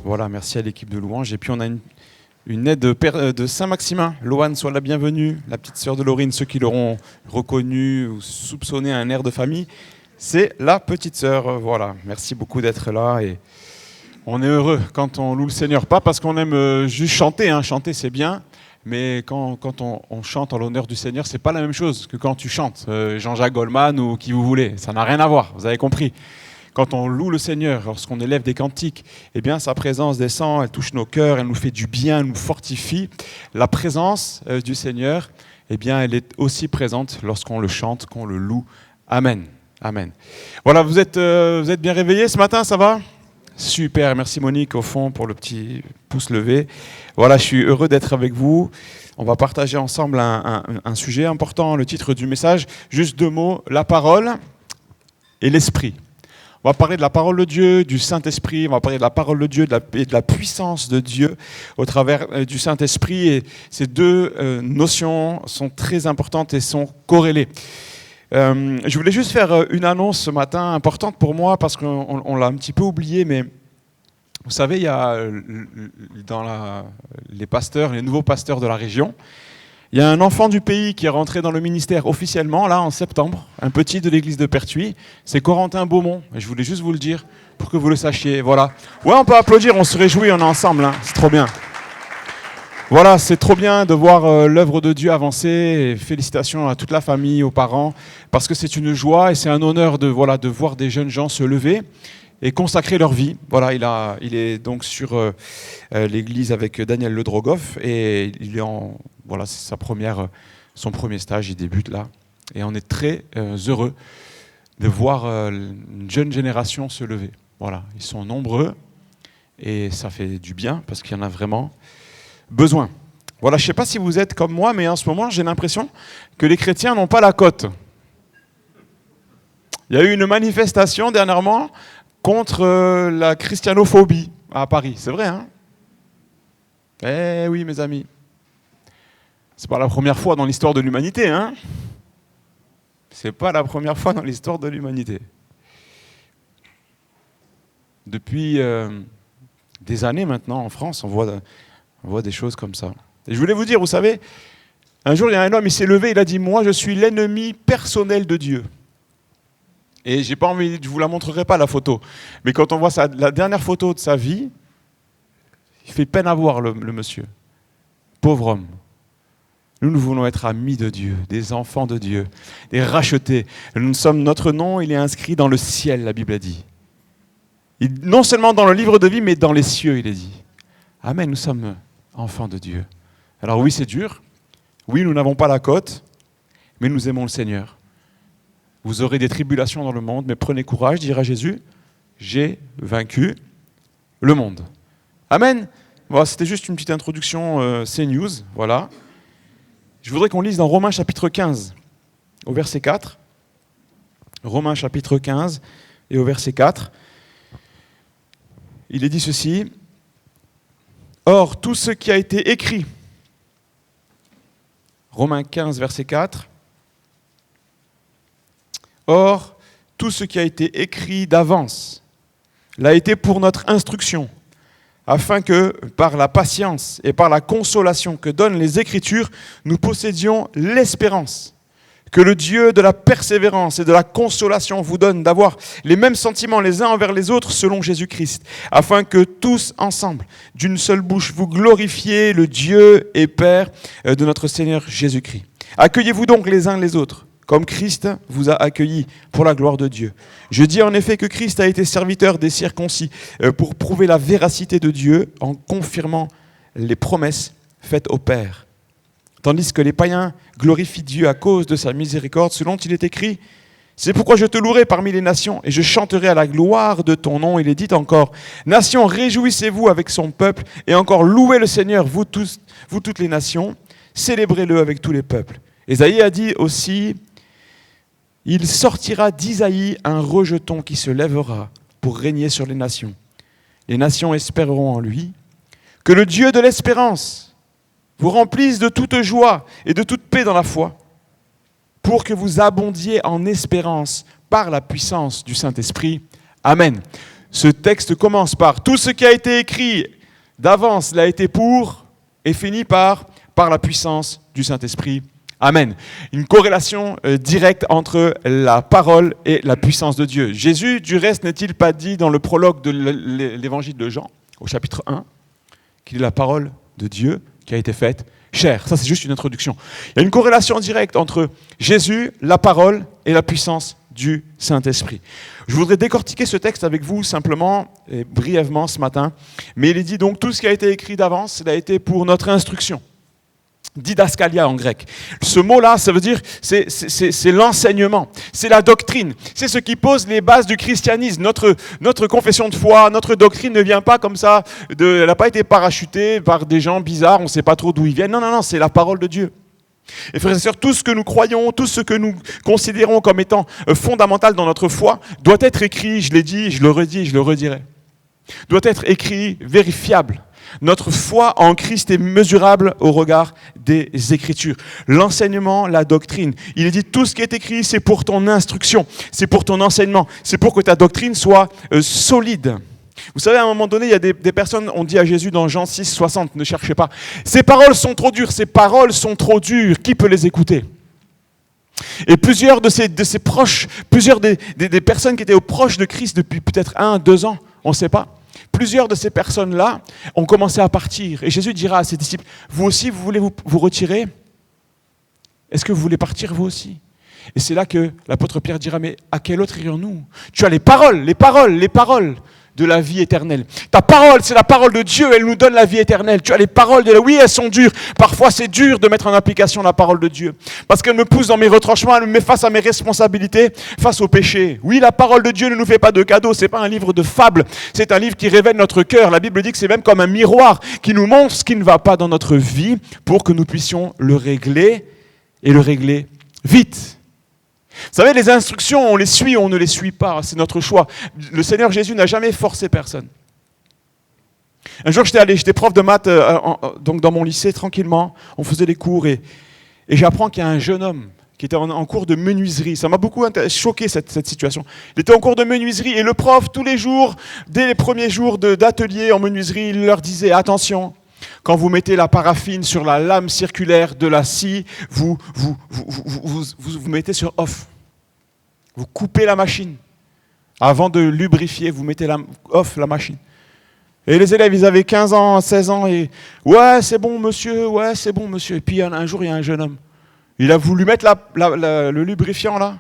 Voilà, merci à l'équipe de louange. Et puis on a une aide de Saint-Maximin. Loane, sois la bienvenue. La petite sœur de Laurine, ceux qui l'auront reconnue ou soupçonné un air de famille, c'est la petite sœur. Voilà, merci beaucoup d'être là. Et on est heureux quand on loue le Seigneur. Pas parce qu'on aime juste chanter, hein. Chanter c'est bien. Mais quand on chante en l'honneur du Seigneur, c'est pas la même chose que quand tu chantes Jean-Jacques Goldman ou qui vous voulez. Ça n'a rien à voir, vous avez compris. Quand on loue le Seigneur, lorsqu'on élève des cantiques, eh bien, sa présence descend, elle touche nos cœurs, elle nous fait du bien, elle nous fortifie. La présence du Seigneur, eh bien, elle est aussi présente lorsqu'on le chante, qu'on le loue. Amen. Amen. Voilà, vous êtes bien réveillés ce matin, ça va ? Super, merci Monique au fond pour le petit pouce levé. Voilà, je suis heureux d'être avec vous. On va partager ensemble un sujet important, le titre du message. Juste 2 mots, la parole et l'esprit. On va parler de la parole de Dieu, du Saint-Esprit, on va parler de la parole de Dieu et de la puissance de Dieu au travers du Saint-Esprit. Et ces 2 notions sont très importantes et sont corrélées. Je voulais juste faire une annonce ce matin importante pour moi parce qu'on l'a un petit peu oublié, mais vous savez, il y a les pasteurs, les nouveaux pasteurs de la région, il y a un enfant du pays qui est rentré dans le ministère officiellement, là, en septembre, un petit de l'église de Pertuis, c'est Corentin Beaumont. Et je voulais juste vous le dire pour que vous le sachiez. Voilà. Ouais, on peut applaudir, on se réjouit, on est ensemble, hein, c'est trop bien. Voilà, c'est trop bien de voir l'œuvre de Dieu avancer. Et félicitations à toute la famille, aux parents, parce que c'est une joie et c'est un honneur de voir des jeunes gens se lever et consacrer leur vie. Voilà, il est donc sur l'église avec Daniel Ledrogoff et il est c'est son premier stage, il débute là. Et on est très heureux de voir une jeune génération se lever. Voilà, ils sont nombreux et ça fait du bien parce qu'il y en a vraiment besoin. Voilà, je ne sais pas si vous êtes comme moi, mais en ce moment, j'ai l'impression que les chrétiens n'ont pas la cote. Il y a eu une manifestation dernièrement contre la christianophobie à Paris. C'est vrai, hein ? Eh oui, mes amis. C'est pas la première fois dans l'histoire de l'humanité, hein ? C'est pas la première fois dans l'histoire de l'humanité. Depuis des années maintenant, en France, on voit des choses comme ça. Et je voulais vous dire, vous savez, un jour, il y a un homme, il s'est levé, il a dit « Moi, je suis l'ennemi personnel de Dieu ». Et j'ai pas envie, je vous la montrerai pas la photo, mais quand on voit la dernière photo de sa vie, il fait peine à voir le monsieur. Pauvre homme. Nous voulons être amis de Dieu, des enfants de Dieu, des rachetés. Notre nom, il est inscrit dans le ciel, la Bible a dit. Non seulement dans le livre de vie, mais dans les cieux, il est dit. Amen, nous sommes enfants de Dieu. Alors oui, c'est dur. Oui, nous n'avons pas la cote, mais nous aimons le Seigneur. Vous aurez des tribulations dans le monde, mais prenez courage, dira Jésus. J'ai vaincu le monde. Amen. Voilà, c'était juste une petite introduction CNews, voilà. Je voudrais qu'on lise dans Romains chapitre 15, au verset 4. Romains chapitre 15 et au verset 4. Il est dit ceci. Or, tout ce qui a été écrit, Romains 15, verset 4. Or, tout ce qui a été écrit d'avance l'a été pour notre instruction, afin que, par la patience et par la consolation que donnent les Écritures, nous possédions l'espérance. Que le Dieu de la persévérance et de la consolation vous donne d'avoir les mêmes sentiments les uns envers les autres selon Jésus-Christ, afin que tous ensemble, d'une seule bouche, vous glorifiez le Dieu et Père de notre Seigneur Jésus-Christ. Accueillez-vous donc les uns les autres, comme Christ vous a accueillis pour la gloire de Dieu. Je dis en effet que Christ a été serviteur des circoncis pour prouver la véracité de Dieu en confirmant les promesses faites au Père. Tandis que les païens glorifient Dieu à cause de sa miséricorde, selon il est écrit « C'est pourquoi je te louerai parmi les nations et je chanterai à la gloire de ton nom. » Il est dit encore « Nations, réjouissez-vous avec son peuple et encore louez le Seigneur, vous toutes les nations, célébrez-le avec tous les peuples. » Ésaïe a dit aussi « Il sortira d'Isaïe un rejeton qui se lèvera pour régner sur les nations. les nations espéreront en lui. Que le Dieu de l'espérance vous remplisse de toute joie et de toute paix dans la foi, pour que vous abondiez en espérance par la puissance du Saint-Esprit. Amen. Ce texte commence par « Tout ce qui a été écrit d'avance l'a été pour » et finit par « Par la puissance du Saint-Esprit. » Amen. Une corrélation directe entre la parole et la puissance de Dieu. Jésus, du reste, n'est-il pas dit dans le prologue de l'évangile de Jean, au chapitre 1, qu'il est la parole de Dieu qui a été faite chair. Ça, c'est juste une introduction. Il y a une corrélation directe entre Jésus, la parole et la puissance du Saint-Esprit. Je voudrais décortiquer ce texte avec vous simplement et brièvement ce matin. Mais il est dit donc, tout ce qui a été écrit d'avance, il a été pour notre instruction. Didaskalia en grec. Ce mot-là, ça veut dire, c'est l'enseignement, c'est la doctrine, c'est ce qui pose les bases du christianisme. Notre confession de foi, notre doctrine ne vient pas comme ça, elle n'a pas été parachutée par des gens bizarres, on ne sait pas trop d'où ils viennent. Non, c'est la parole de Dieu. Et frères et sœurs, tout ce que nous croyons, tout ce que nous considérons comme étant fondamental dans notre foi, doit être écrit, je l'ai dit, je le redis, je le redirai, doit être écrit, vérifiable. Notre foi en Christ est mesurable au regard des Écritures. L'enseignement, la doctrine. Il est dit, tout ce qui est écrit, c'est pour ton instruction, c'est pour ton enseignement, c'est pour que ta doctrine soit solide. Vous savez, à un moment donné, il y a des personnes, on dit à Jésus dans Jean 6, 60, ne cherchez pas. Ces paroles sont trop dures, ces paroles sont trop dures, qui peut les écouter ? Et plusieurs de ses proches, plusieurs des personnes qui étaient proches de Christ depuis peut-être 1, 2 ans, on ne sait pas. Plusieurs de ces personnes-là ont commencé à partir. Et Jésus dira à ses disciples, vous aussi, vous voulez vous retirer ? Est-ce que vous voulez partir, vous aussi ? Et c'est là que l'apôtre Pierre dira, mais à quel autre irions-nous ? Tu as les paroles de la vie éternelle. Ta parole, c'est la parole de Dieu, elle nous donne la vie éternelle. Tu as les paroles de la... Oui, elles sont dures. Parfois, c'est dur de mettre en application la parole de Dieu. Parce qu'elle me pousse dans mes retranchements, elle me met face à mes responsabilités, face au péché. Oui, la parole de Dieu ne nous fait pas de cadeaux. C'est pas un livre de fables. C'est un livre qui révèle notre cœur. La Bible dit que c'est même comme un miroir qui nous montre ce qui ne va pas dans notre vie pour que nous puissions le régler et le régler vite. Vous savez, les instructions, on les suit ou on ne les suit pas, c'est notre choix. Le Seigneur Jésus n'a jamais forcé personne. Un jour, j'étais prof de maths donc dans mon lycée, tranquillement, on faisait des cours et j'apprends qu'il y a un jeune homme qui était en cours de menuiserie. Ça m'a beaucoup choqué cette situation. Il était en cours de menuiserie et le prof, tous les jours, dès les premiers jours d'atelier en menuiserie, il leur disait « Attention !» Quand vous mettez la paraffine sur la lame circulaire de la scie, vous mettez sur off. Vous coupez la machine. Avant de lubrifier, vous mettez off la machine. Et les élèves, ils avaient 15 ans, 16 ans, et « Ouais, c'est bon, monsieur, ouais, c'est bon, monsieur. » Et puis un jour, il y a un jeune homme. Il a voulu mettre le lubrifiant là,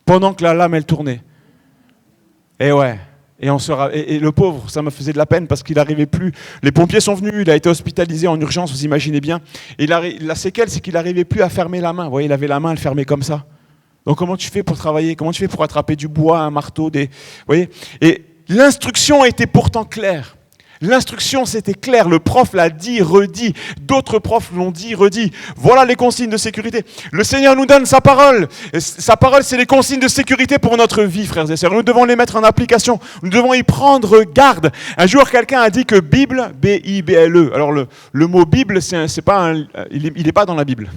pendant que la lame, elle tournait. Et ouais. Et le pauvre, ça me faisait de la peine parce qu'il n'arrivait plus. Les pompiers sont venus, il a été hospitalisé en urgence, vous imaginez bien. Et la séquelle, c'est qu'il n'arrivait plus à fermer la main. Vous voyez, il avait la main, elle fermait comme ça. Donc comment tu fais pour travailler ? Comment tu fais pour attraper du bois, un marteau, vous voyez ? Et l'instruction était pourtant claire. L'instruction, c'était clair. Le prof l'a dit, redit. D'autres profs l'ont dit, redit. Voilà les consignes de sécurité. Le Seigneur nous donne sa parole. Et sa parole, c'est les consignes de sécurité pour notre vie, frères et sœurs. Nous devons les mettre en application. Nous devons y prendre garde. Un jour, quelqu'un a dit que Bible, B-I-B-L-E. Alors, le mot Bible, il n'est pas dans la Bible.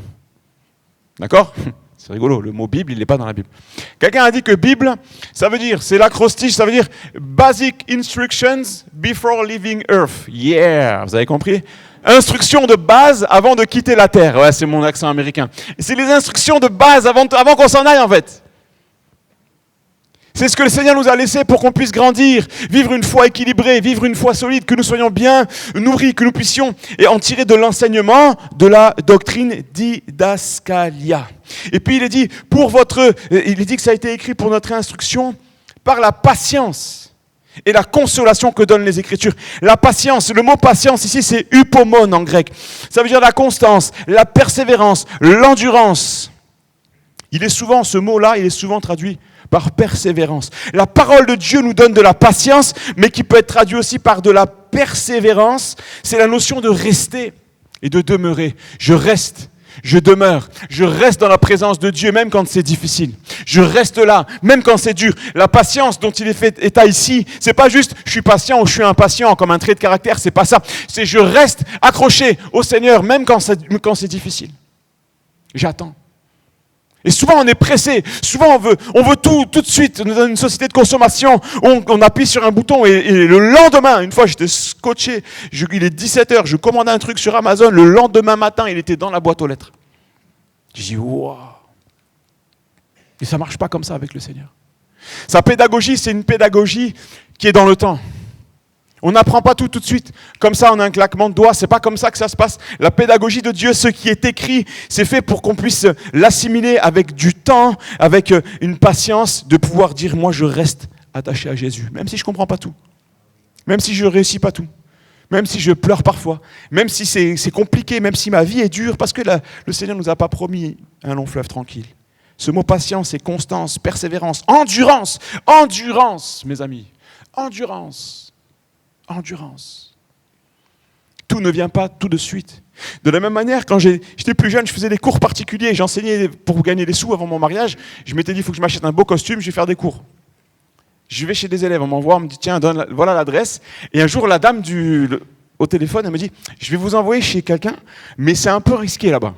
D'accord ? C'est rigolo, le mot Bible, il n'est pas dans la Bible. Quelqu'un a dit que Bible, ça veut dire, c'est l'acrostiche, ça veut dire Basic Instructions Before Leaving Earth. Yeah, vous avez compris ? Instructions de base avant de quitter la terre. Ouais, c'est mon accent américain. Et c'est les instructions de base avant qu'on s'en aille, en fait. C'est ce que le Seigneur nous a laissé pour qu'on puisse grandir, vivre une foi équilibrée, vivre une foi solide, que nous soyons bien nourris, que nous puissions et en tirer de l'enseignement de la doctrine didaskalia. Et puis il est dit que ça a été écrit pour notre instruction par la patience et la consolation que donnent les Écritures. La patience, le mot patience ici c'est upomone en grec. Ça veut dire la constance, la persévérance, l'endurance. Ce mot-là, il est souvent traduit par persévérance. La parole de Dieu nous donne de la patience, mais qui peut être traduit aussi par de la persévérance. C'est la notion de rester et de demeurer. Je reste, Je demeure, je reste dans la présence de Dieu même quand c'est difficile. Je reste là, même quand c'est dur. La patience dont il est fait état ici, c'est pas juste je suis patient ou je suis impatient comme un trait de caractère, c'est pas ça. C'est je reste accroché au Seigneur même quand c'est difficile. J'attends. Et souvent on est pressé, souvent on veut tout de suite. Dans une société de consommation, on appuie sur un bouton et le lendemain, une fois j'étais scotché, il est 17h, je commandais un truc sur Amazon, le lendemain matin il était dans la boîte aux lettres. J'ai dit waouh. Et ça ne marche pas comme ça avec le Seigneur. Sa pédagogie, c'est une pédagogie qui est dans le temps. On n'apprend pas tout de suite. Comme ça, on a un claquement de doigts. C'est pas comme ça que ça se passe. La pédagogie de Dieu, ce qui est écrit, c'est fait pour qu'on puisse l'assimiler avec du temps, avec une patience, de pouvoir dire, moi, je reste attaché à Jésus. Même si je comprends pas tout. Même si je réussis pas tout. Même si je pleure parfois. Même si c'est compliqué. Même si ma vie est dure. Parce que le Seigneur nous a pas promis un long fleuve tranquille. Ce mot patience, c'est constance, persévérance, endurance. Endurance, mes amis. Endurance. Endurance. Tout ne vient pas tout de suite. De la même manière, quand j'étais plus jeune, je faisais des cours particuliers, j'enseignais pour gagner des sous avant mon mariage. Je m'étais dit, il faut que je m'achète un beau costume, je vais faire des cours. Je vais chez des élèves, on m'envoie, on me dit, tiens, voilà l'adresse. Et un jour, la dame au téléphone, elle me dit, je vais vous envoyer chez quelqu'un, mais c'est un peu risqué là-bas.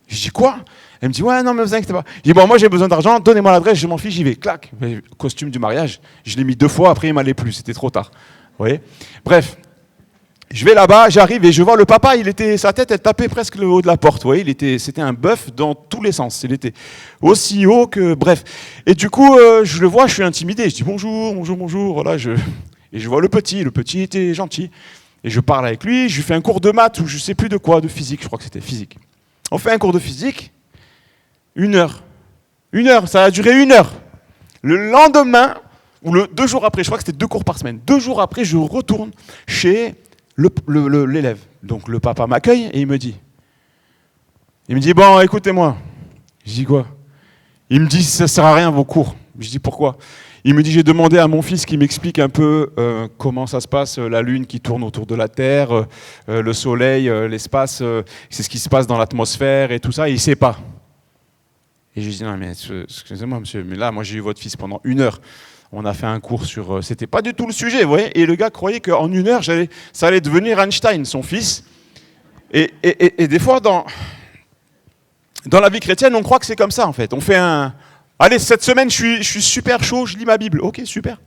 Je dis, quoi ? Elle me dit, ouais, non, mais vous inquiétez pas. Je dis, bon, moi j'ai besoin d'argent, donnez-moi l'adresse, je m'en fiche, j'y vais. Clac, costume du mariage. Je l'ai mis 2 fois, après il m'allait plus, c'était trop tard. Vous voyez ? Bref, je vais là-bas, j'arrive et je vois le papa, sa tête, elle tapait presque le haut de la porte. Vous voyez, c'était un bœuf dans tous les sens. Il était aussi haut que... Bref. Et du coup, je le vois, je suis intimidé. Je dis bonjour. Voilà, et je vois le petit était gentil. Et je parle avec lui, je lui fais un cours de maths ou je sais plus de quoi, de physique, je crois que c'était physique. On fait un cours de physique, 1 heure. 1 heure, ça a duré 1 heure. Le lendemain... ou 2 jours après, je crois que c'était 2 cours par semaine. 2 jours après, je retourne chez l'élève. Donc le papa m'accueille et il me dit, bon, écoutez-moi. Je dis quoi ? Il me dit, ça sert à rien vos cours. Je dis pourquoi ? Il me dit, j'ai demandé à mon fils qui m'explique un peu comment ça se passe, la lune qui tourne autour de la Terre, le soleil, l'espace, c'est ce qui se passe dans l'atmosphère et tout ça, et il ne sait pas. Et je lui dis, non mais excusez-moi monsieur, mais là, moi j'ai eu votre fils pendant 1 heure. On a fait un cours sur... c'était pas du tout le sujet, vous voyez. Et le gars croyait qu'en 1 heure, ça allait devenir Einstein, son fils. Et des fois, dans la vie chrétienne, on croit que c'est comme ça, en fait. On fait allez, cette semaine, je suis super chaud, je lis ma Bible. Ok, super.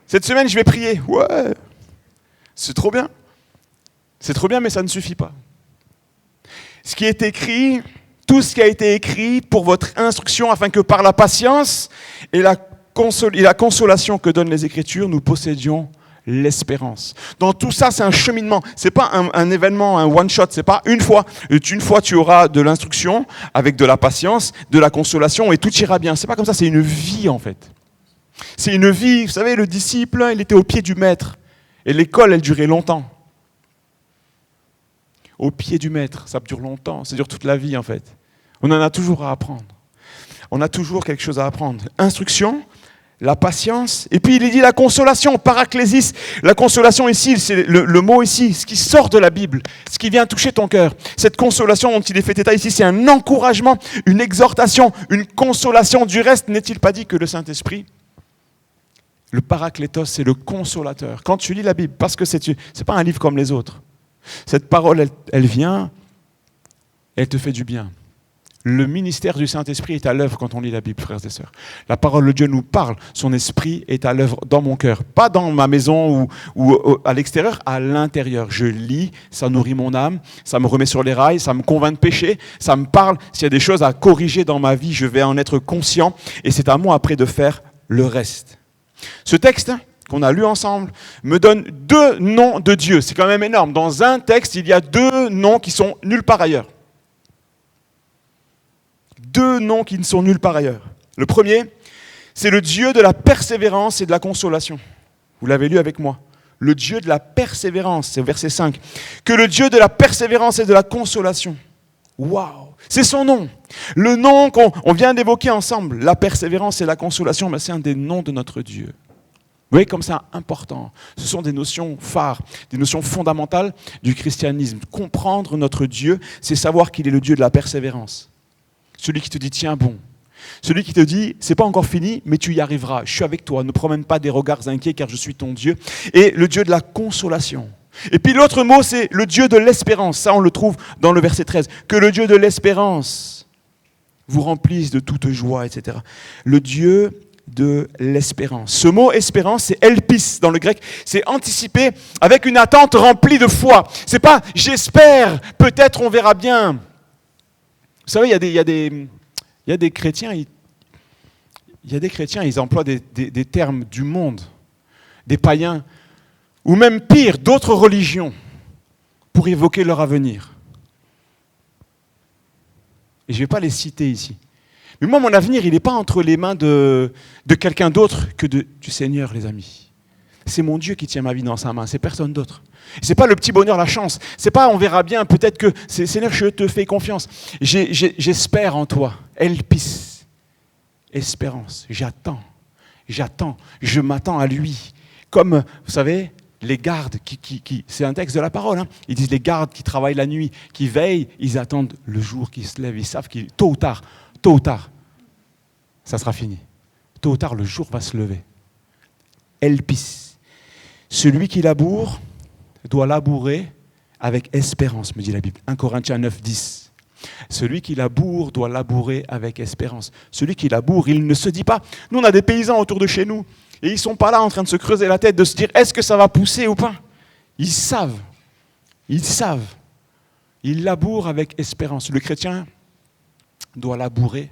Cette semaine, je vais prier. Ouais, c'est trop bien. C'est trop bien, mais ça ne suffit pas. Ce qui est écrit, tout ce qui a été écrit pour votre instruction, afin que par la patience et la consolation que donnent les Écritures, nous possédions l'espérance. Dans tout ça, c'est un cheminement. C'est pas un événement, un one-shot. C'est pas une fois tu auras de l'instruction avec de la patience, de la consolation et tout ira bien. C'est pas comme ça. C'est une vie en fait. C'est une vie. Vous savez, le disciple, il était au pied du maître et l'école, elle durait longtemps. Au pied du maître, ça dure longtemps. Ça dure toute la vie en fait. On en a toujours à apprendre. On a toujours quelque chose à apprendre. Instruction. La patience, et puis il est dit la consolation, paraclésis. La consolation ici, c'est le mot ici, ce qui sort de la Bible, ce qui vient toucher ton cœur. Cette consolation dont il est fait état ici, c'est un encouragement, une exhortation, une consolation. Du reste, n'est-il pas dit que le Saint-Esprit, le paraclétos, c'est le consolateur. Quand tu lis la Bible, parce que c'est pas un livre comme les autres. Cette parole, elle vient, elle te fait du bien. Le ministère du Saint-Esprit est à l'œuvre quand on lit la Bible, frères et sœurs. La parole de Dieu nous parle. Son esprit est à l'œuvre dans mon cœur. Pas dans ma maison ou à l'extérieur, à l'intérieur. Je lis, ça nourrit mon âme, ça me remet sur les rails, ça me convainc de péché, ça me parle. S'il y a des choses à corriger dans ma vie, je vais en être conscient. Et c'est à moi après de faire le reste. Ce texte qu'on a lu ensemble me donne 2 noms de Dieu. C'est quand même énorme. Dans un texte, il y a 2 noms qui sont nulle part ailleurs. 2 noms qui ne sont nulle part ailleurs. Le premier, c'est le Dieu de la persévérance et de la consolation. Vous l'avez lu avec moi. Le Dieu de la persévérance, c'est verset 5. Que le Dieu de la persévérance et de la consolation. Waouh! C'est son nom. Le nom qu'on vient d'évoquer ensemble. La persévérance et la consolation, c'est un des noms de notre Dieu. Vous voyez comme c'est important. Ce sont des notions phares, des notions fondamentales du christianisme. Comprendre notre Dieu, c'est savoir qu'il est le Dieu de la persévérance. Celui qui te dit tiens bon. Celui qui te dit c'est pas encore fini, mais tu y arriveras. Je suis avec toi. Ne promène pas des regards inquiets car je suis ton Dieu. Et le Dieu de la consolation. Et puis l'autre mot, c'est le Dieu de l'espérance. Ça, on le trouve dans le verset 13. Que le Dieu de l'espérance vous remplisse de toute joie, etc. Le Dieu de l'espérance. Ce mot espérance, c'est elpis dans le grec. C'est anticiper avec une attente remplie de foi. C'est pas j'espère, peut-être on verra bien. Vous savez, il y a des chrétiens, ils emploient des termes du monde, des païens, ou même pire, d'autres religions, pour évoquer leur avenir. Et je ne vais pas les citer ici. Mais moi, mon avenir, il n'est pas entre les mains de quelqu'un d'autre que du Seigneur, les amis. C'est mon Dieu qui tient ma vie dans sa main, c'est personne d'autre. Ce n'est pas le petit bonheur, la chance. C'est pas on verra bien, peut-être que Seigneur, je te fais confiance. J'espère en toi. Elpis. Espérance. J'attends, je m'attends à lui. Comme, vous savez, les gardes, c'est un texte de la parole, hein. Ils disent les gardes qui travaillent la nuit, qui veillent, ils attendent le jour qui se lève, ils savent que tôt ou tard, ça sera fini. Tôt ou tard, le jour va se lever. Elpis. Celui qui laboure doit labourer avec espérance, me dit la Bible. 1 Corinthiens 9, 10. Celui qui laboure doit labourer avec espérance. Celui qui laboure, il ne se dit pas. Nous, on a des paysans autour de chez nous. Et ils ne sont pas là en train de se creuser la tête, de se dire est-ce que ça va pousser ou pas. Ils savent. Ils labourent avec espérance. Le chrétien doit labourer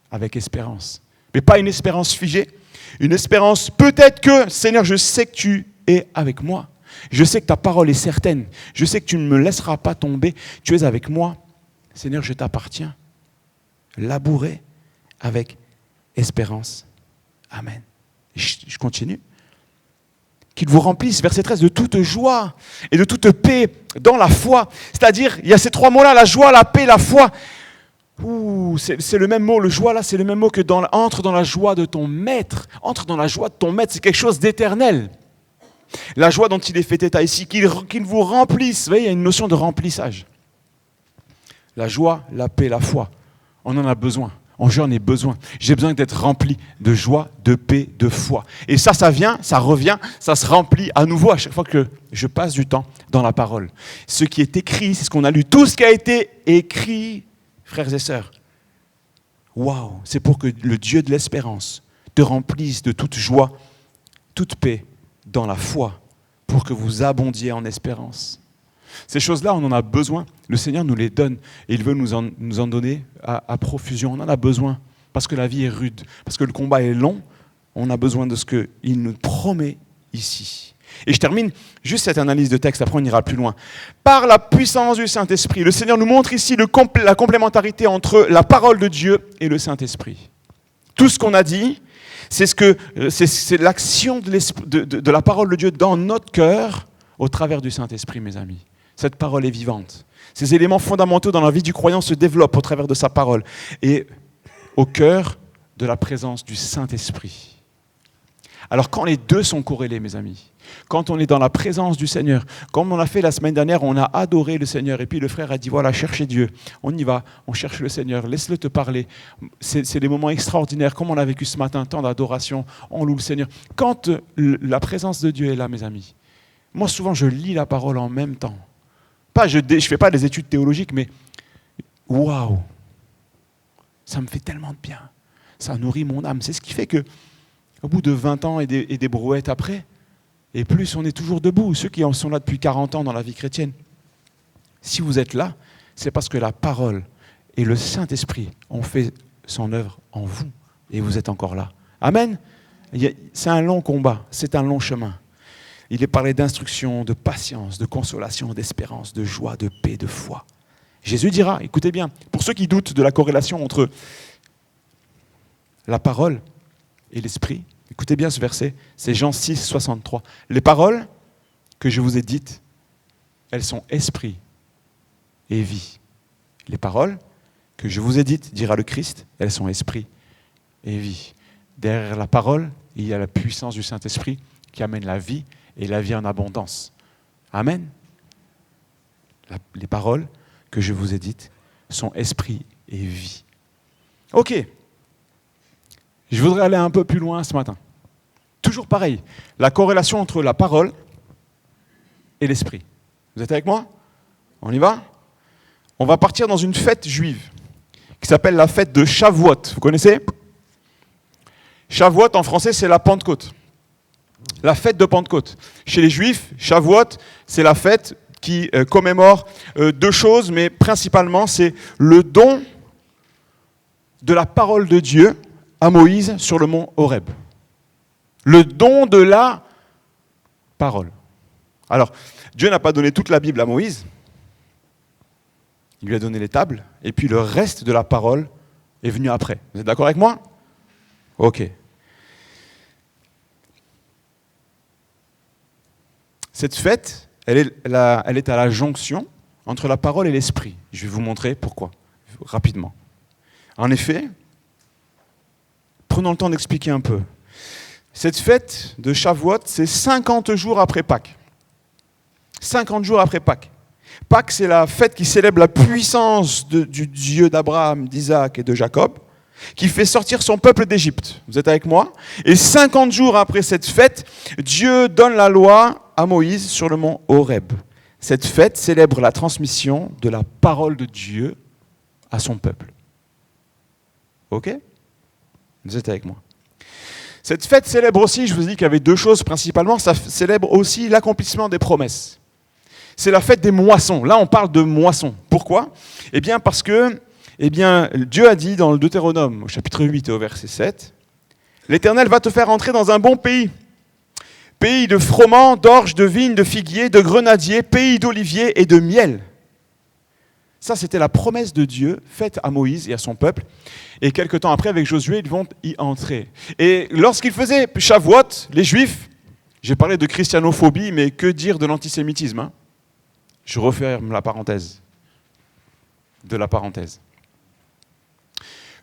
avec espérance. Mais pas une espérance figée. Une espérance, peut-être que, Seigneur, je sais que tu es avec moi. Je sais que ta parole est certaine. Je sais que tu ne me laisseras pas tomber. Tu es avec moi. Seigneur, je t'appartiens. Labourer avec espérance. Amen. Je continue. Qu'il vous remplisse, verset 13, de toute joie et de toute paix dans la foi. C'est-à-dire, il y a ces trois mots-là, la joie, la paix, la foi. C'est le même mot, le joie là, c'est le même mot que entre dans la joie de ton maître. Entre dans la joie de ton maître, c'est quelque chose d'éternel. La joie dont il est fait état ici, qu'il vous remplisse. Vous voyez, il y a une notion de remplissage. La joie, la paix, la foi. On en a besoin. J'en ai besoin. J'ai besoin d'être rempli de joie, de paix, de foi. Et ça vient, ça revient, ça se remplit à nouveau à chaque fois que je passe du temps dans la parole. Ce qui est écrit, c'est ce qu'on a lu. Tout ce qui a été écrit, frères et sœurs. Waouh, c'est pour que le Dieu de l'espérance te remplisse de toute joie, toute paix dans la foi, pour que vous abondiez en espérance. Ces choses-là, on en a besoin. Le Seigneur nous les donne et il veut nous en donner à profusion. On en a besoin parce que la vie est rude, parce que le combat est long. On a besoin de ce qu'il nous promet ici. Et je termine juste cette analyse de texte, après on ira plus loin. Par la puissance du Saint-Esprit, le Seigneur nous montre ici la complémentarité entre la parole de Dieu et le Saint-Esprit. Tout ce qu'on a dit, c'est l'action de la parole de Dieu dans notre cœur au travers du Saint-Esprit, mes amis. Cette parole est vivante. Ces éléments fondamentaux dans la vie du croyant se développent au travers de sa parole et au cœur de la présence du Saint-Esprit. Alors quand les deux sont corrélés, mes amis, quand on est dans la présence du Seigneur, comme on l'a fait la semaine dernière, on a adoré le Seigneur et puis le frère a dit voilà, cherchez Dieu, on y va, on cherche le Seigneur, laisse-le te parler. C'est des moments extraordinaires, comme on a vécu ce matin, tant d'adoration, on loue le Seigneur. Quand la présence de Dieu est là, mes amis, moi souvent je lis la parole en même temps. Je ne fais pas des études théologiques, mais waouh, ça me fait tellement de bien. Ça nourrit mon âme. C'est ce qui fait que, au bout de 20 ans et des brouettes après, et plus on est toujours debout. Ceux qui en sont là depuis 40 ans dans la vie chrétienne, si vous êtes là, c'est parce que la parole et le Saint-Esprit ont fait son œuvre en vous, et vous êtes encore là. Amen. C'est un long combat, c'est un long chemin. Il est parlé d'instruction, de patience, de consolation, d'espérance, de joie, de paix, de foi. Jésus dira, écoutez bien, pour ceux qui doutent de la corrélation entre la parole et l'esprit, écoutez bien ce verset, c'est Jean 6, 63. Les paroles que je vous ai dites, elles sont esprit et vie. Les paroles que je vous ai dites, dira le Christ, elles sont esprit et vie. Derrière la parole, il y a la puissance du Saint-Esprit qui amène la vie et la vie en abondance. Amen. Les paroles que je vous ai dites sont esprit et vie. Ok. Je voudrais aller un peu plus loin ce matin. Toujours pareil, la corrélation entre la parole et l'esprit. Vous êtes avec moi? On y va? On va partir dans une fête juive qui s'appelle la fête de Shavuot. Vous connaissez? Shavuot en français, c'est la Pentecôte. La fête de Pentecôte. Chez les Juifs, Shavuot, c'est la fête qui commémore deux choses, mais principalement, c'est le don de la parole de Dieu à Moïse sur le mont Horeb. Le don de la parole. Alors, Dieu n'a pas donné toute la Bible à Moïse. Il lui a donné les tables, et puis le reste de la parole est venu après. Vous êtes d'accord avec moi? Ok. Cette fête, elle est à la jonction entre la parole et l'esprit. Je vais vous montrer pourquoi, rapidement. En effet, prenons le temps d'expliquer un peu. Cette fête de Shavuot, c'est 50 jours après Pâques. 50 jours après Pâques. Pâques, c'est la fête qui célèbre la puissance du Dieu d'Abraham, d'Isaac et de Jacob, qui fait sortir son peuple d'Égypte. Vous êtes avec moi? Et 50 jours après cette fête, Dieu donne la loi à Moïse sur le mont Horeb. Cette fête célèbre la transmission de la parole de Dieu à son peuple. Ok? Vous êtes avec moi? Cette fête célèbre aussi, je vous ai dit qu'il y avait deux choses principalement, ça célèbre aussi l'accomplissement des promesses. C'est la fête des moissons. Là, on parle de moissons. Pourquoi? Eh bien, parce que Dieu a dit dans le Deutéronome, au chapitre 8 et au verset 7, « L'Éternel va te faire entrer dans un bon pays, pays de froment, d'orge, de vigne, de figuier, de grenadier, pays d'olivier et de miel. » Ça, c'était la promesse de Dieu faite à Moïse et à son peuple. Et quelque temps après, avec Josué, ils vont y entrer. Et lorsqu'ils faisaient Shavuot, les Juifs, j'ai parlé de christianophobie, mais que dire de l'antisémitisme, hein? Je referme la parenthèse. De la parenthèse.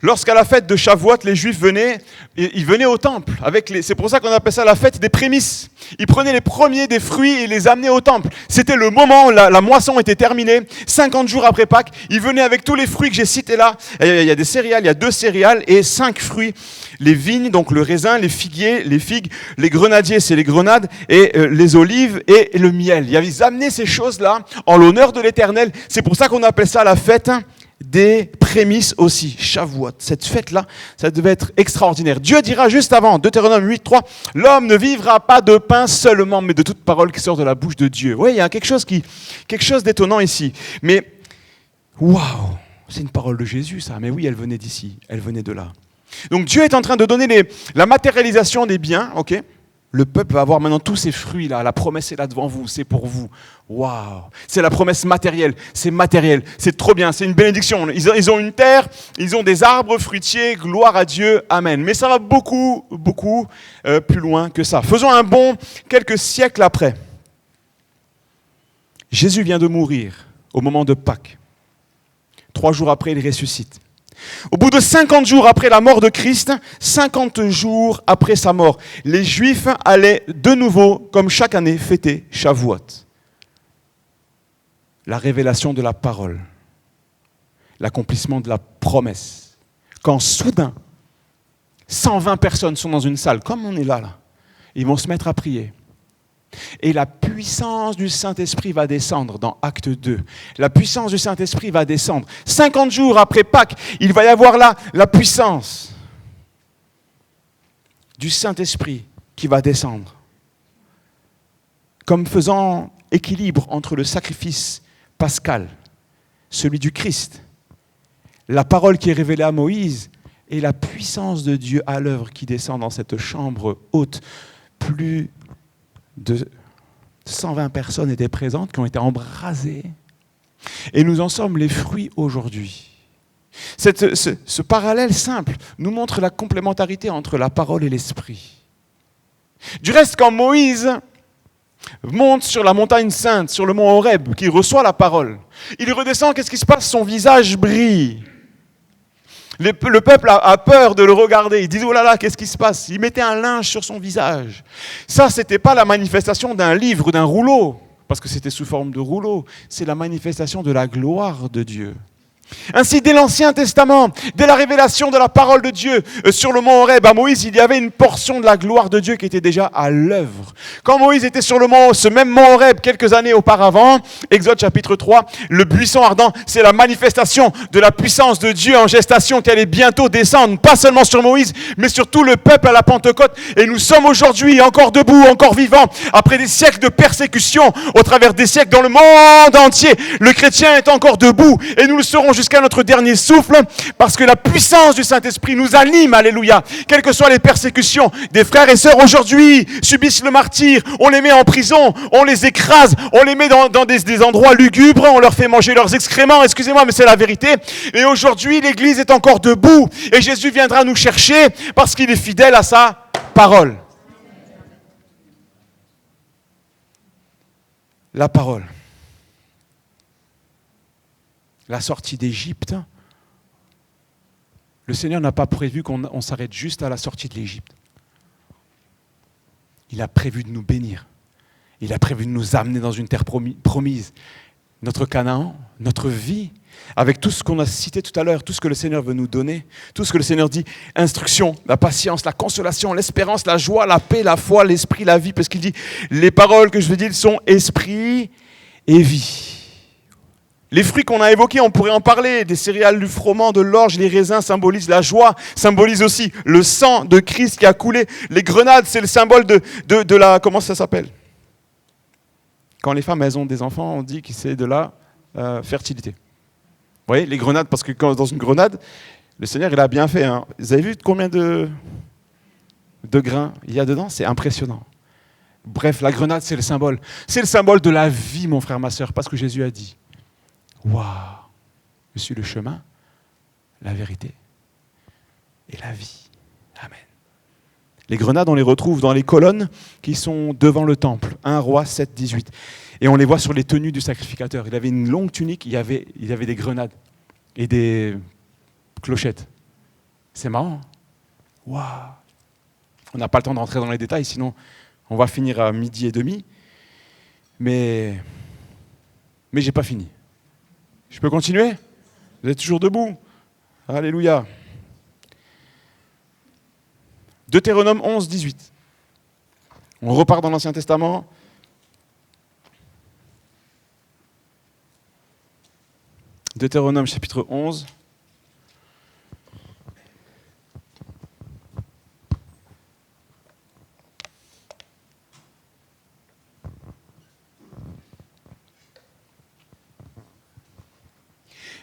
Lorsqu'à la fête de Shavuot, les Juifs venaient, ils venaient au temple. C'est pour ça qu'on appelle ça la fête des prémices. Ils prenaient les premiers des fruits et les amenaient au temple. C'était le moment où la moisson était terminée. 50 jours après Pâques, ils venaient avec tous les fruits que j'ai cités là. Il y a des céréales, il y a 2 céréales et 5 fruits. Les vignes, donc le raisin, les figuiers, les figues, les grenadiers, c'est les grenades, et les olives et le miel. Ils amenaient ces choses-là en l'honneur de l'Éternel. C'est pour ça qu'on appelle ça la fête des prémices aussi, Shavuot. Cette fête-là, ça devait être extraordinaire. Dieu dira juste avant, Deutéronome 8.3, « L'homme ne vivra pas de pain seulement, mais de toute parole qui sort de la bouche de Dieu. » Oui, il y a quelque chose d'étonnant ici. Mais, waouh, c'est une parole de Jésus, ça. Mais oui, elle venait d'ici, elle venait de là. Donc Dieu est en train de donner la matérialisation des biens, ok? Le peuple va avoir maintenant tous ces fruits-là. La promesse est là devant vous, c'est pour vous. Waouh! C'est la promesse matérielle, c'est trop bien, c'est une bénédiction. Ils ont une terre, ils ont des arbres fruitiers, gloire à Dieu, amen. Mais ça va beaucoup, beaucoup plus loin que ça. Faisons un bond quelques siècles après. Jésus vient de mourir au moment de Pâques. 3 jours après, il ressuscite. Au bout de 50 jours après la mort de Christ, 50 jours après sa mort, les Juifs allaient de nouveau, comme chaque année, fêter Shavuot. La révélation de la parole, l'accomplissement de la promesse. Quand soudain, 120 personnes sont dans une salle, comme on est là. Ils vont se mettre à prier. Et la puissance du Saint-Esprit va descendre dans Acte 2. La puissance du Saint-Esprit va descendre. 50 jours après Pâques, il va y avoir là la puissance du Saint-Esprit qui va descendre. Comme faisant équilibre entre le sacrifice pascal, celui du Christ, la parole qui est révélée à Moïse et la puissance de Dieu à l'œuvre qui descend dans cette chambre haute. Plus de 120 personnes étaient présentes, qui ont été embrasées. Et nous en sommes les fruits aujourd'hui. Ce parallèle simple nous montre la complémentarité entre la parole et l'esprit. Du reste, quand Moïse monte sur la montagne sainte, sur le mont Horeb, qu'il reçoit la parole, il redescend, qu'est-ce qui se passe? Son visage brille. Le peuple a peur de le regarder. Ils disent, oh là là, qu'est-ce qui se passe? Il mettait un linge sur son visage. Ça, c'était pas la manifestation d'un livre, d'un rouleau, parce que c'était sous forme de rouleau. C'est la manifestation de la gloire de Dieu. Ainsi, dès l'Ancien Testament, dès la révélation de la parole de Dieu sur le mont Horeb à Moïse, il y avait une portion de la gloire de Dieu qui était déjà à l'œuvre. Quand Moïse était sur ce même mont Horeb quelques années auparavant, Exode chapitre 3, le buisson ardent, c'est la manifestation de la puissance de Dieu en gestation qui allait bientôt descendre, pas seulement sur Moïse, mais sur tout le peuple à la Pentecôte. Et nous sommes aujourd'hui encore debout, encore vivants, après des siècles de persécution, au travers des siècles dans le monde entier. Le chrétien est encore debout et nous le serons jusqu'à notre dernier souffle, parce que la puissance du Saint-Esprit nous anime, alléluia. Quelles que soient les persécutions, des frères et sœurs aujourd'hui subissent le martyre, on les met en prison, on les écrase, on les met dans des endroits lugubres, on leur fait manger leurs excréments, excusez-moi, mais c'est la vérité. Et aujourd'hui, l'Église est encore debout, et Jésus viendra nous chercher, parce qu'il est fidèle à sa parole. La parole. La sortie d'Égypte, le Seigneur n'a pas prévu qu'on s'arrête juste à la sortie de l'Égypte. Il a prévu de nous bénir. Il a prévu de nous amener dans une terre promise. Notre Canaan, notre vie, avec tout ce qu'on a cité tout à l'heure, tout ce que le Seigneur veut nous donner, tout ce que le Seigneur dit, instruction, la patience, la consolation, l'espérance, la joie, la paix, la foi, l'esprit, la vie, parce qu'il dit, les paroles que je veux dire sont esprit et vie. Les fruits qu'on a évoqués, on pourrait en parler, des céréales, du froment, de l'orge, les raisins symbolisent la joie, symbolisent aussi le sang de Christ qui a coulé. Les grenades, c'est le symbole de la... Comment ça s'appelle? Quand les femmes, elles ont des enfants, on dit que c'est de la fertilité. Vous voyez, les grenades, parce que dans une grenade, le Seigneur, il a bien fait. Hein. Vous avez vu combien de grains il y a dedans? C'est impressionnant. Bref, la grenade, c'est le symbole. C'est le symbole de la vie, mon frère, ma sœur, parce que Jésus a dit. Waouh, je suis le chemin, la vérité et la vie. Amen. Les grenades, on les retrouve dans les colonnes qui sont devant le temple. 1 Roi 7, 18. Et on les voit sur les tenues du sacrificateur. Il avait une longue tunique, il y avait des grenades et des clochettes. C'est marrant. Waouh. On n'a pas le temps d'entrer dans les détails, sinon on va finir à 12h30. Mais j'ai pas fini. Je peux continuer? Vous êtes toujours debout? Alléluia. Deutéronome 11, 18. On repart dans l'Ancien Testament. Deutéronome chapitre 11.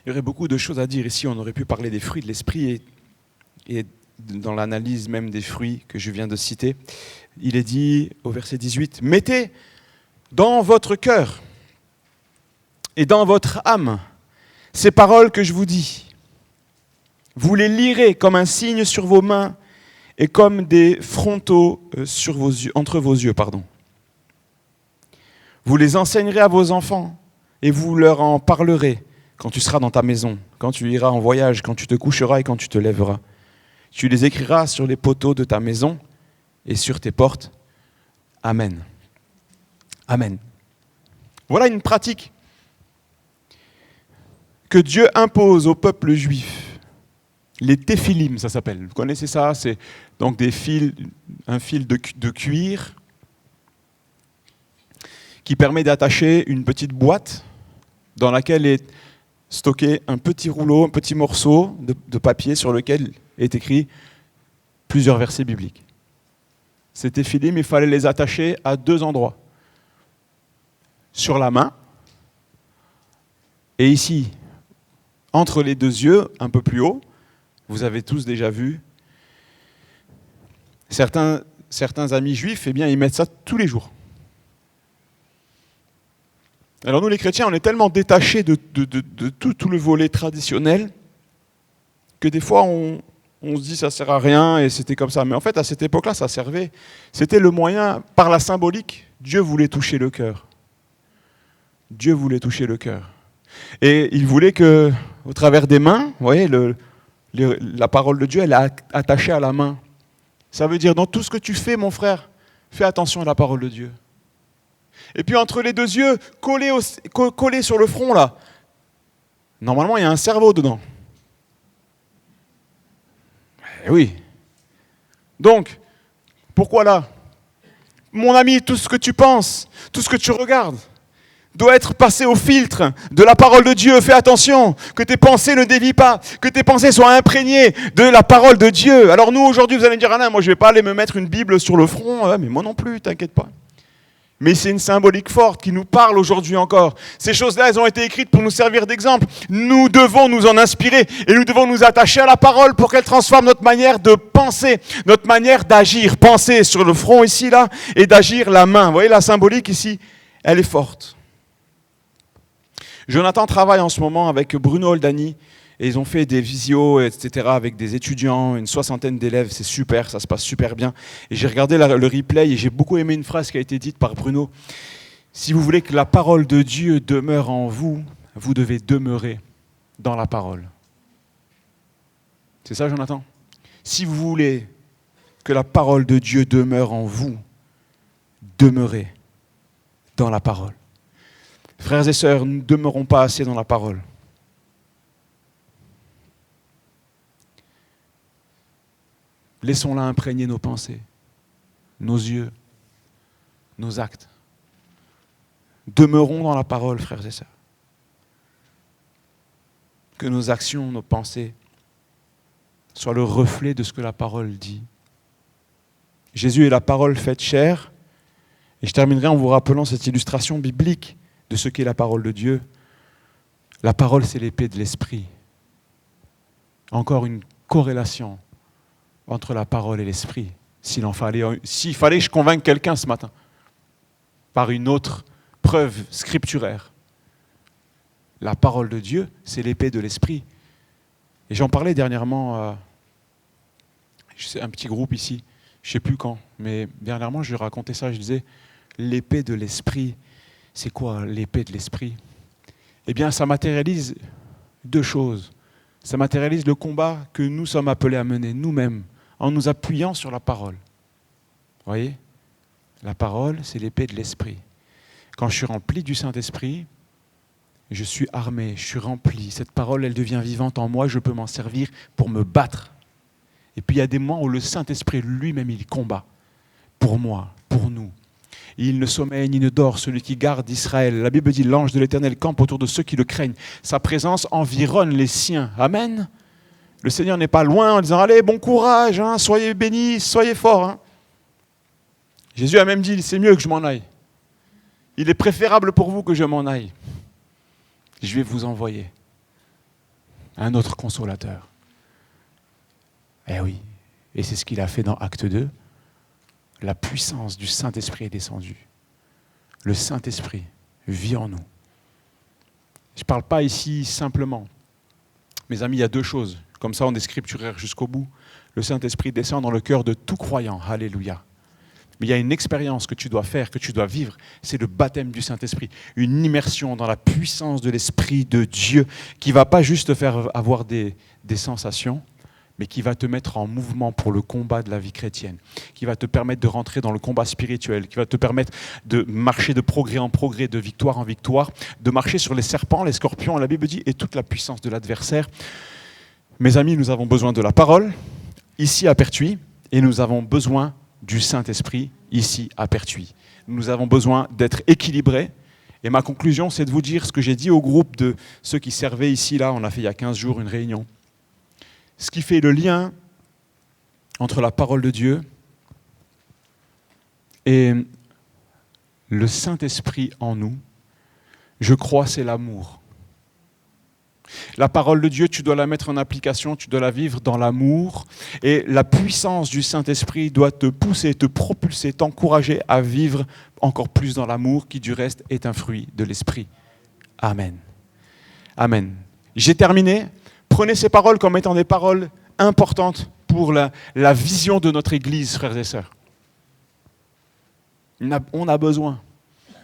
Il y aurait beaucoup de choses à dire ici. On aurait pu parler des fruits de l'esprit et dans l'analyse même des fruits que je viens de citer. Il est dit au verset 18, « Mettez dans votre cœur et dans votre âme ces paroles que je vous dis. Vous les lirez comme un signe sur vos mains et comme des frontaux sur vos yeux, entre vos yeux. Vous les enseignerez à vos enfants et vous leur en parlerez quand tu seras dans ta maison, quand tu iras en voyage, quand tu te coucheras et quand tu te lèveras. Tu les écriras sur les poteaux de ta maison et sur tes portes. Amen. Amen. Voilà une pratique que Dieu impose au peuple juif. Les téphilim, ça s'appelle. Vous connaissez ça? C'est donc un fil de cuir qui permet d'attacher une petite boîte dans laquelle est stocké un petit rouleau, un petit morceau de papier sur lequel est écrit plusieurs versets bibliques. Ces téphilim, il fallait les attacher à 2 endroits. Sur la main et ici, entre les 2 yeux, un peu plus haut. Vous avez tous déjà vu. Certains amis juifs, eh bien, ils mettent ça tous les jours. Alors nous, les chrétiens, on est tellement détachés de tout le volet traditionnel que des fois, on se dit ça sert à rien et c'était comme ça. Mais en fait, à cette époque-là, ça servait. C'était le moyen, par la symbolique, Dieu voulait toucher le cœur. Dieu voulait toucher le cœur. Et il voulait que, au travers des mains, vous voyez, La parole de Dieu, elle est attachée à la main. Ça veut dire, dans tout ce que tu fais, mon frère, fais attention à la parole de Dieu. Et puis entre les deux yeux, collé sur le front, là, normalement, il y a un cerveau dedans. Eh oui. Donc, pourquoi là? Mon ami, tout ce que tu penses, tout ce que tu regardes, doit être passé au filtre de la parole de Dieu. Fais attention, que tes pensées ne dévient pas, que tes pensées soient imprégnées de la parole de Dieu. Alors nous, aujourd'hui, vous allez me dire, Alain, moi je ne vais pas aller me mettre une Bible sur le front, mais moi non plus, t'inquiète pas. Mais c'est une symbolique forte qui nous parle aujourd'hui encore. Ces choses-là, elles ont été écrites pour nous servir d'exemple. Nous devons nous en inspirer et nous devons nous attacher à la parole pour qu'elle transforme notre manière de penser, notre manière d'agir. Penser sur le front ici, là, et d'agir la main. Vous voyez, la symbolique ici, elle est forte. Jonathan travaille en ce moment avec Bruno Oldani et ils ont fait des visios, etc. avec des étudiants, une 60aine d'élèves, c'est super, ça se passe super bien. Et j'ai regardé le replay et j'ai beaucoup aimé une phrase qui a été dite par Bruno. Si vous voulez que la parole de Dieu demeure en vous, vous devez demeurer dans la parole. C'est ça, Jonathan? Si vous voulez que la parole de Dieu demeure en vous, demeurez dans la parole. Frères et sœurs, nous ne demeurons pas assez dans la parole. Laissons-la imprégner nos pensées, nos yeux, nos actes. Demeurons dans la parole, frères et sœurs. Que nos actions, nos pensées soient le reflet de ce que la parole dit. Jésus est la parole faite chair. Et je terminerai en vous rappelant cette illustration biblique de ce qu'est la parole de Dieu. La parole, c'est l'épée de l'esprit. Encore une corrélation entre la parole et l'esprit. S'il fallait que je convainque quelqu'un ce matin, par une autre preuve scripturaire. La parole de Dieu, c'est l'épée de l'esprit. Et j'en parlais dernièrement, c'est un petit groupe ici, je ne sais plus quand, mais dernièrement je lui racontais ça, je disais, l'épée de l'esprit, c'est quoi l'épée de l'esprit? Eh bien, ça matérialise deux choses. Ça matérialise le combat que nous sommes appelés à mener nous-mêmes, en nous appuyant sur la parole. Vous voyez? La parole, c'est l'épée de l'esprit. Quand je suis rempli du Saint-Esprit, je suis armé, je suis rempli. Cette parole, elle devient vivante en moi, je peux m'en servir pour me battre. Et puis il y a des moments où le Saint-Esprit lui-même, il combat. Pour moi, pour nous. Il ne sommeille ni ne dort, celui qui garde Israël. La Bible dit, l'ange de l'Éternel campe autour de ceux qui le craignent. Sa présence environne les siens. Amen. Le Seigneur n'est pas loin en disant, allez, bon courage, hein, soyez bénis, soyez forts. Hein. Jésus a même dit, c'est mieux que je m'en aille. Il est préférable pour vous que je m'en aille. Je vais vous envoyer un autre consolateur. Eh oui, et c'est ce qu'il a fait dans Acte 2. La puissance du Saint-Esprit est descendue. Le Saint-Esprit vit en nous. Je ne parle pas ici simplement. Mes amis, il y a deux choses. Comme ça, on est scripturaire jusqu'au bout. Le Saint-Esprit descend dans le cœur de tout croyant. Alléluia. Mais il y a une expérience que tu dois faire, que tu dois vivre. C'est le baptême du Saint-Esprit. Une immersion dans la puissance de l'Esprit de Dieu qui ne va pas juste te faire avoir des sensations, mais qui va te mettre en mouvement pour le combat de la vie chrétienne, qui va te permettre de rentrer dans le combat spirituel, qui va te permettre de marcher de progrès en progrès, de victoire en victoire, de marcher sur les serpents, les scorpions, la Bible dit, et toute la puissance de l'adversaire. Mes amis, nous avons besoin de la parole, ici à Pertuis, et nous avons besoin du Saint-Esprit, ici à Pertuis. Nous avons besoin d'être équilibrés, et ma conclusion, c'est de vous dire ce que j'ai dit au groupe de ceux qui servaient ici, là, on a fait il y a 15 jours une réunion. Ce qui fait le lien entre la parole de Dieu et le Saint-Esprit en nous, je crois, c'est l'amour. La parole de Dieu, tu dois la mettre en application, tu dois la vivre dans l'amour. Et la puissance du Saint-Esprit doit te pousser, te propulser, t'encourager à vivre encore plus dans l'amour, qui du reste est un fruit de l'Esprit. Amen. Amen. J'ai terminé. Prenez ces paroles comme étant des paroles importantes pour la vision de notre Église, frères et sœurs. On a besoin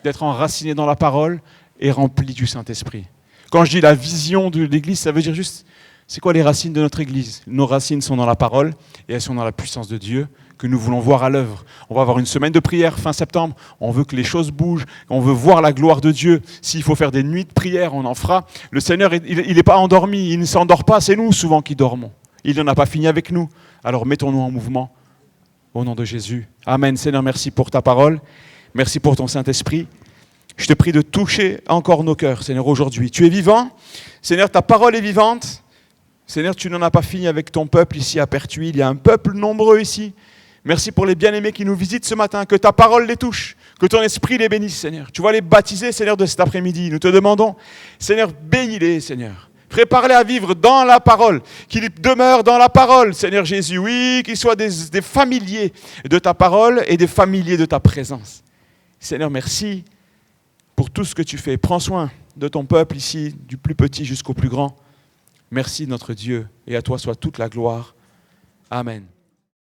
d'être enracinés dans la parole et remplis du Saint-Esprit. Quand je dis la vision de l'Église, ça veut dire juste C'est quoi les racines de notre Église? Nos racines sont dans la parole et elles sont dans la puissance de Dieu que nous voulons voir à l'œuvre. On va avoir une semaine de prière fin septembre. On veut que les choses bougent. On veut voir la gloire de Dieu. S'il faut faire des nuits de prière, on en fera. Le Seigneur, il n'est pas endormi. Il ne s'endort pas. C'est nous souvent qui dormons. Il n'en a pas fini avec nous. Alors mettons-nous en mouvement. Au nom de Jésus. Amen. Seigneur, merci pour ta parole. Merci pour ton Saint-Esprit. Je te prie de toucher encore nos cœurs, Seigneur, aujourd'hui. Tu es vivant. Seigneur, ta parole est vivante. Seigneur, tu n'en as pas fini avec ton peuple ici à Pertuis. Il y a un peuple nombreux ici. Merci pour les bien-aimés qui nous visitent ce matin. Que ta parole les touche. Que ton esprit les bénisse, Seigneur. Tu vas les baptiser, Seigneur, de cet après-midi. Nous te demandons, Seigneur, bénis-les, Seigneur. Prépare-les à vivre dans la parole. Qu'ils demeurent dans la parole, Seigneur Jésus. Oui, qu'ils soient des familiers de ta parole et des familiers de ta présence. Seigneur, merci pour tout ce que tu fais. Prends soin de ton peuple ici, du plus petit jusqu'au plus grand. Merci notre Dieu, et à toi soit toute la gloire. Amen.